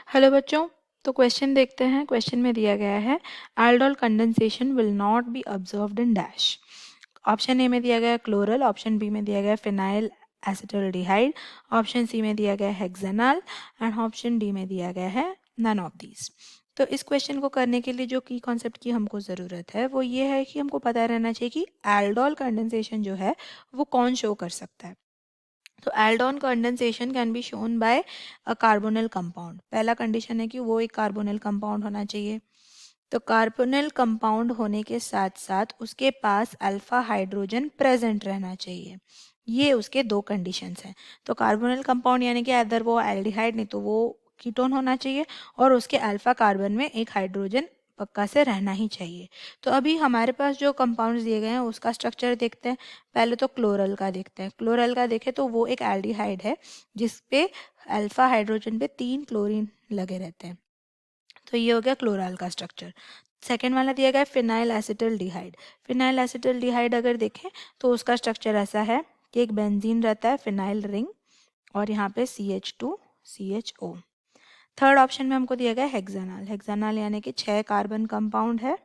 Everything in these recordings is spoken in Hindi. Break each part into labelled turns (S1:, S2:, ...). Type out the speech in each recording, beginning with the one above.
S1: हेलो बच्चों, तो क्वेश्चन देखते हैं। क्वेश्चन में दिया गया है aldol condensation will not be observed in dash. Option A में दिया गया है क्लोरल, ऑप्शन बी में दिया गया है फिनाइल एसिटल्डिहाइड, ऑप्शन सी में दिया गया है हेक्सानल एंड ऑप्शन डी में दिया गया है नन ऑफ दीज। तो इस क्वेश्चन को करने के लिए जो की कॉन्सेप्ट की हमको ज़रूरत है वो ये है कि हमको पता रहना चाहिए कि एल्डोल कंडेंसेशन जो है वो कौन शो कर सकता है। तो Eldon condensation can be shown by a carbonyl compound. पहला कंडीशन है कि वो एक कार्बोनिल कंपाउंड होना चाहिए। तो कार्बोनिल कंपाउंड होने के साथ साथ उसके पास अल्फा हाइड्रोजन प्रेजेंट रहना चाहिए। ये उसके दो कंडीशंस हैं। तो कार्बोनिल कंपाउंड यानी कि अदर वो एल्डिहाइड नहीं तो वो कीटोन होना चाहिए और उसके अल्फा कार्बन में एक हाइड्रोजन पक्का से रहना ही चाहिए। तो अभी हमारे पास जो कंपाउंड्स दिए गए हैं उसका स्ट्रक्चर देखते हैं। पहले तो क्लोरल का देखते हैं। क्लोरल का देखें तो वो एक एल्डिहाइड है जिसपे अल्फा हाइड्रोजन पे 3 क्लोरीन लगे रहते हैं। तो ये हो गया क्लोरल का स्ट्रक्चर। सेकेंड वाला दिया गया है फिनाइल एसिटल्डिहाइड। फिनाइल एसिटल्डिहाइड अगर देखें तो उसका स्ट्रक्चर ऐसा है कि एक बेंजीन रहता है फिनाइल रिंग और यहाँ पे CH2CHO। थर्ड ऑप्शन में हमको दिया गया है हेक्सानल। हेक्सानल यानी कि 6 कार्बन कंपाउंड है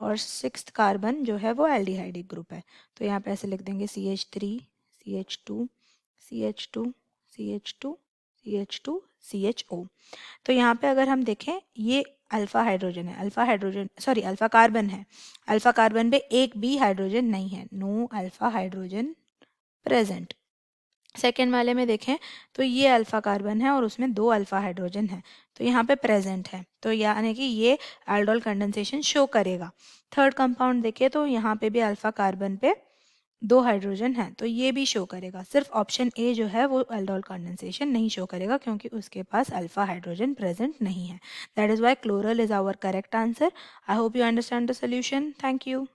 S1: और 6th कार्बन जो है वो एल्डिहाइडिक ग्रुप है। तो यहाँ पे ऐसे लिख देंगे CH3 CH2 CH2 CH2 CH2 CHO। तो यहाँ पे अगर हम देखें ये अल्फा हाइड्रोजन है, अल्फा कार्बन है। अल्फा कार्बन पे एक भी हाइड्रोजन नहीं है, no alpha hydrogen present. Second वाले में देखें तो ये अल्फा कार्बन है और उसमें 2 अल्फा हाइड्रोजन है, तो यहाँ पे प्रेजेंट है, तो यानी कि ये एल्डोल कंडेंसेशन शो करेगा। थर्ड कंपाउंड देखें तो यहाँ पे भी अल्फा कार्बन पे 2 हाइड्रोजन है, तो ये भी शो करेगा। सिर्फ ऑप्शन ए जो है वो एल्डोल कंडेंसेशन नहीं शो करेगा क्योंकि उसके पास अल्फा हाइड्रोजन प्रेजेंट नहीं है। That is why chloral is our correct answer. I hope you understand the solution. Thank you.